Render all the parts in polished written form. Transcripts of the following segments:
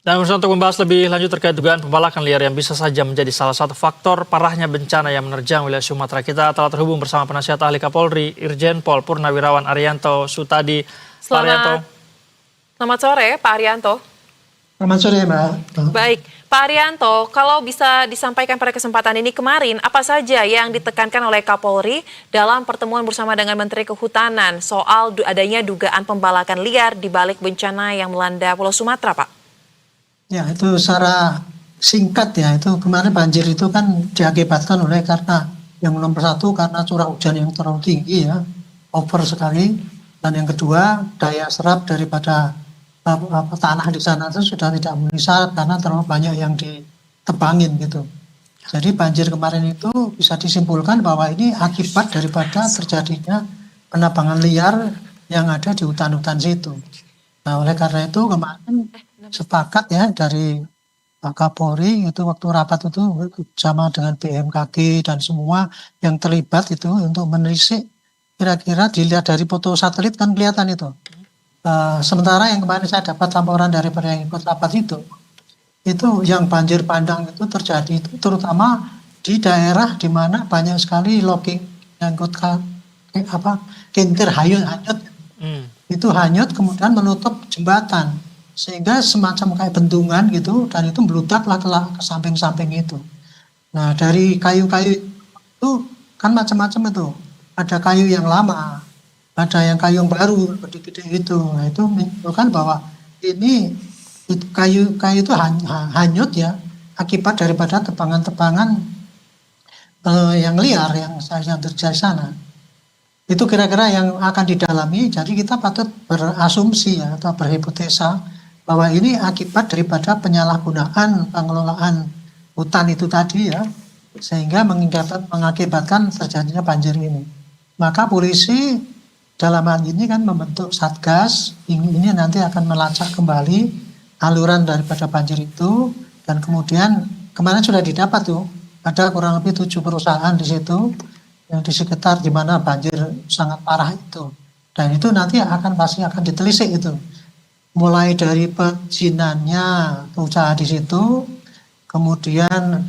Dan untuk membahas lebih lanjut terkait dugaan pembalakan liar yang bisa saja menjadi salah satu faktor parahnya bencana yang menerjang wilayah Sumatera, kita telah terhubung bersama penasihat ahli Kapolri, Irjen Pol Purnawirawan Arianto Sutadi. Pak Arianto. Selamat sore, Pak Arianto. Selamat sore, Mbak. Baik, Pak Arianto, kalau bisa disampaikan pada kesempatan ini kemarin, apa saja yang ditekankan oleh Kapolri dalam pertemuan bersama dengan Menteri Kehutanan soal adanya dugaan pembalakan liar di balik bencana yang melanda Pulau Sumatera, Pak? Ya, itu secara singkat ya, itu kemarin banjir itu kan diakibatkan oleh karena yang nomor satu karena curah hujan yang terlalu tinggi ya, over sekali, dan yang kedua daya serap daripada tanah di sana itu sudah tidak memenuhi syarat karena terlalu banyak yang ditebangin gitu. Jadi banjir kemarin itu bisa disimpulkan bahwa ini akibat daripada terjadinya penebangan liar yang ada di hutan-hutan situ. Nah, oleh karena itu kemarin sepakat ya dari Pak Kapolri itu waktu rapat itu sama dengan BMKG dan semua yang terlibat itu untuk menelisik kira-kira dilihat dari foto satelit kan kelihatan itu. Sementara yang kemarin saya dapat laporan dari yang ikut rapat itu yang banjir bandang itu terjadi itu terutama di daerah di mana banyak sekali logging yang kintir hanyut. Itu hanyut kemudian menutup jembatan sehingga semacam kayak bendungan gitu dan itu meludaklah ke samping-samping itu. Nah dari kayu-kayu itu kan macam-macam itu, ada kayu yang lama, ada yang kayu yang baru gede-gede itu. Nah itu menunjukkan bahwa ini kayu itu hanyut ya akibat daripada tebangan-tebangan yang liar yang terjadi sana. Itu kira-kira yang akan didalami, jadi kita patut berasumsi ya, atau berhipotesa bahwa ini akibat daripada penyalahgunaan pengelolaan hutan itu tadi ya, sehingga mengakibatkan terjadinya banjir ini. Maka polisi dalam hal ini kan membentuk satgas, ini nanti akan melacak kembali aluran daripada banjir itu, dan kemudian kemarin sudah didapat tuh, ada kurang lebih 7 perusahaan di situ, yang di sekitar di mana banjir sangat parah itu. Dan itu nanti pasti akan ditelisik itu. Mulai dari perizinannya usaha di situ, kemudian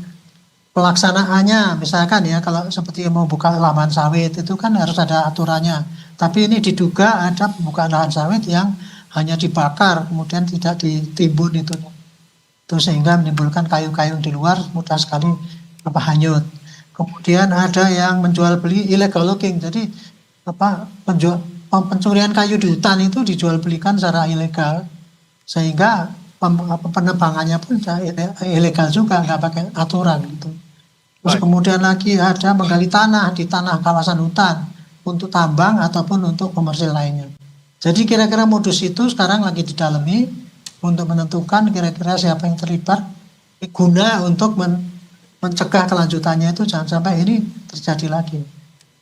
pelaksanaannya, misalkan ya kalau seperti mau buka lahan sawit itu kan harus ada aturannya. Tapi ini diduga ada pembukaan lahan sawit yang hanya dibakar, kemudian tidak ditimbun itu. Itu sehingga menimbulkan kayu-kayu di luar mudah sekali hanyut. Kemudian ada yang menjual beli illegal logging, jadi pencurian kayu di hutan itu dijual belikan secara ilegal, sehingga penebangannya pun ilegal juga, nggak pakai aturan gitu. Terus kemudian lagi ada menggali tanah di tanah kawasan hutan untuk tambang ataupun untuk komersil lainnya. Jadi kira-kira modus itu sekarang lagi didalami untuk menentukan kira-kira siapa yang terlibat guna untuk mencegah kelanjutannya itu jangan sampai ini terjadi lagi.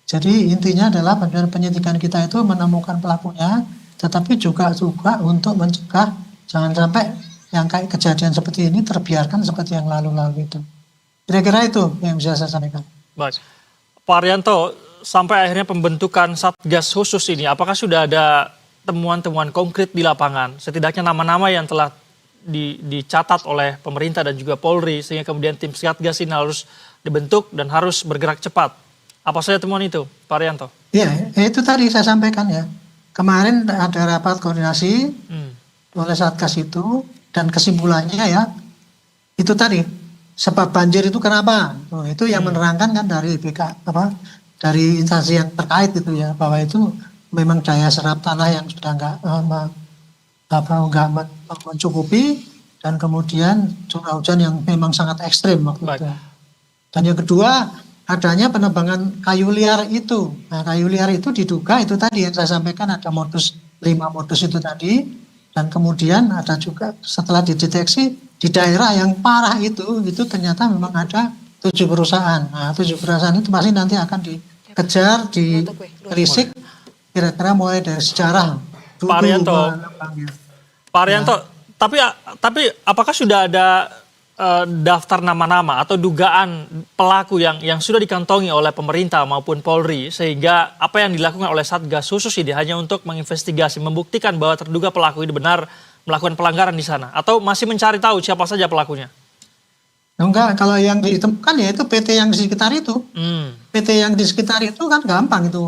Jadi intinya adalah penyidikan kita itu menemukan pelakunya, tetapi juga untuk mencegah jangan sampai yang kayak kejadian seperti ini terbiarkan seperti yang lalu-lalu itu. Kira-kira itu yang bisa saya sampaikan. Baik, Pak Arianto, sampai akhirnya pembentukan Satgas khusus ini, apakah sudah ada temuan-temuan konkret di lapangan? Setidaknya nama-nama yang telah dicatat oleh pemerintah dan juga Polri sehingga kemudian tim Satgas ini harus dibentuk dan harus bergerak cepat. Apa saja temuan itu, Pak Arianto? Ya, itu tadi saya sampaikan ya. Kemarin ada rapat koordinasi oleh Satgas itu dan kesimpulannya ya itu tadi sebab banjir itu kenapa? Itu yang menerangkan kan dari dari instansi yang terkait itu ya bahwa itu memang daya serap tanah yang sudah nggak mencukupi dan kemudian curah hujan yang memang sangat ekstrim waktu itu. Dan yang kedua adanya penebangan kayu liar itu. Nah, kayu liar itu diduga itu tadi yang saya sampaikan ada 5 modus itu tadi, dan kemudian ada juga setelah dideteksi di daerah yang parah itu ternyata memang ada 7 perusahaan. Nah, 7 perusahaan itu pasti nanti akan dikejar, ditelisik kira-kira mulai dari sejarah. Pak Arianto, tapi apakah sudah ada daftar nama-nama atau dugaan pelaku yang sudah dikantongi oleh pemerintah maupun Polri sehingga apa yang dilakukan oleh Satgas khusus ini hanya untuk menginvestigasi, membuktikan bahwa terduga pelaku ini benar melakukan pelanggaran di sana? Atau masih mencari tahu siapa saja pelakunya? Enggak, kalau yang ditemukan ya itu PT yang di sekitar itu. PT yang di sekitar itu kan gampang itu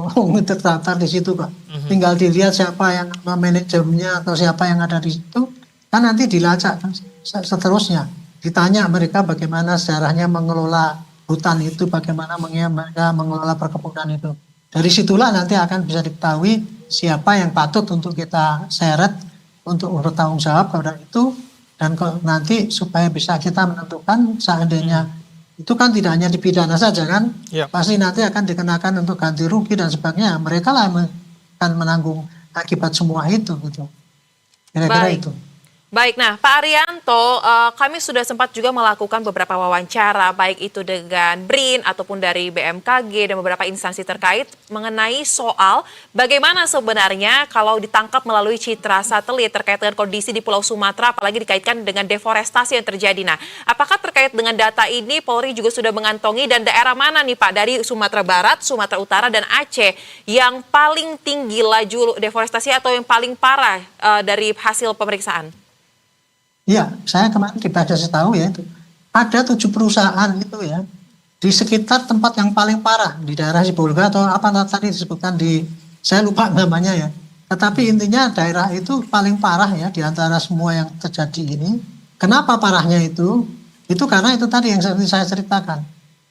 terdaftar di situ Pak. Tinggal dilihat siapa yang manajernya atau siapa yang ada di situ, kan nanti dilacak kan seterusnya. Ditanya mereka bagaimana sejarahnya mengelola hutan itu, bagaimana mereka mengelola perkebunan itu. Dari situlah nanti akan bisa diketahui siapa yang patut untuk kita seret untuk bertanggung jawab kepada itu. Dan nanti supaya bisa kita menentukan seandainya itu kan tidak hanya dipidana saja kan, pasti nanti akan dikenakan untuk ganti rugi dan sebagainya. Mereka lah akan menanggung akibat semua itu gitu. Kira-kira itu. Baik, nah Pak Arianto, kami sudah sempat juga melakukan beberapa wawancara, baik itu dengan BRIN ataupun dari BMKG dan beberapa instansi terkait mengenai soal bagaimana sebenarnya kalau ditangkap melalui citra satelit terkait dengan kondisi di Pulau Sumatera, apalagi dikaitkan dengan deforestasi yang terjadi. Nah, apakah terkait dengan data ini Polri juga sudah mengantongi dan daerah mana nih Pak dari Sumatera Barat, Sumatera Utara, dan Aceh yang paling tinggi laju deforestasi atau yang paling parah dari hasil pemeriksaan? Iya, saya kemarin dikasih tahu ya itu. Ada 7 perusahaan itu ya, di sekitar tempat yang paling parah, di daerah Sibolga atau apa tadi disebutkan saya lupa namanya ya. Tetapi intinya daerah itu paling parah ya, di antara semua yang terjadi ini. Kenapa parahnya itu? Itu karena itu tadi yang saya ceritakan.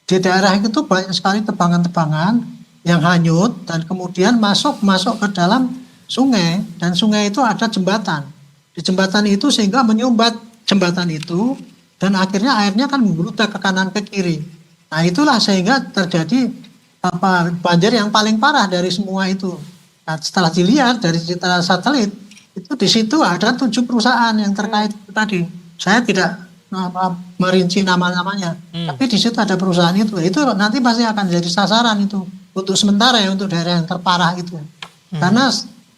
Di daerah itu banyak sekali tebangan-tebangan yang hanyut dan kemudian masuk ke dalam sungai. Dan sungai itu ada jembatan. Di jembatan itu sehingga menyumbat jembatan itu dan akhirnya airnya kan membludak ke kanan ke kiri. Nah itulah sehingga terjadi banjir yang paling parah dari semua itu. Nah, setelah dilihat dari citra satelit itu di situ ada 7 perusahaan yang terkait tadi. Saya tidak merinci nama-namanya, tapi di situ ada perusahaan itu. Itu nanti pasti akan jadi sasaran itu untuk sementara ya untuk daerah yang terparah itu. Karena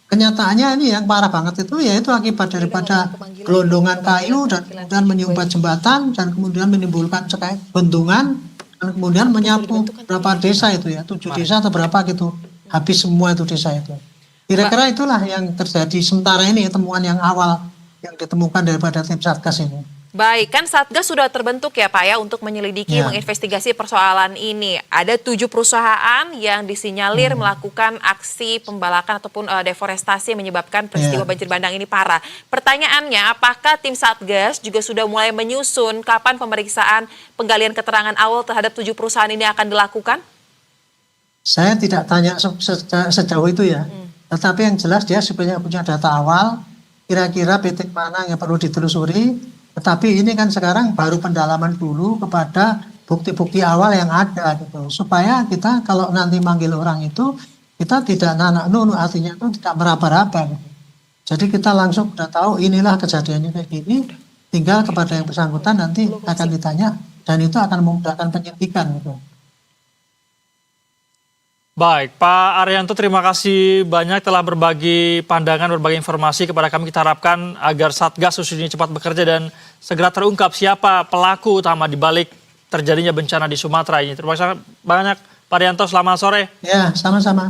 kenyataannya ini yang parah banget itu yaitu akibat daripada gelondongan kayu dan kemudian menyumbat jembatan dan kemudian menimbulkan bendungan dan kemudian menyapu berapa desa itu ya, 7 desa atau berapa gitu, habis semua itu desa itu. Kira-kira itulah yang terjadi sementara ini temuan yang awal yang ditemukan daripada tim Satgas ini. Baik, kan Satgas sudah terbentuk ya Pak ya untuk menyelidiki, menginvestigasi persoalan ini. Ada 7 perusahaan yang disinyalir melakukan aksi pembalakan ataupun deforestasi yang menyebabkan peristiwa banjir bandang ini parah. Pertanyaannya, apakah tim Satgas juga sudah mulai menyusun kapan pemeriksaan penggalian keterangan awal terhadap 7 perusahaan ini akan dilakukan? Saya tidak tanya sejauh itu ya. Tetapi yang jelas dia sebenarnya punya data awal, kira-kira titik mana yang perlu ditelusuri. Tetapi ini kan sekarang baru pendalaman dulu kepada bukti-bukti awal yang ada gitu. Supaya kita kalau nanti manggil orang itu, kita tidak nanak-nunu, artinya itu tidak meraba-raba gitu. Jadi kita langsung sudah tahu inilah kejadiannya kayak gini, tinggal kepada yang bersangkutan nanti akan ditanya dan itu akan memudahkan penyidikan gitu. Baik, Pak Arianto, terima kasih banyak telah berbagi pandangan, berbagi informasi kepada kami. Kita harapkan agar Satgas khusus ini cepat bekerja dan segera terungkap siapa pelaku utama di balik terjadinya bencana di Sumatera ini. Terima kasih banyak, Pak Arianto. Selamat sore. Ya, sama-sama.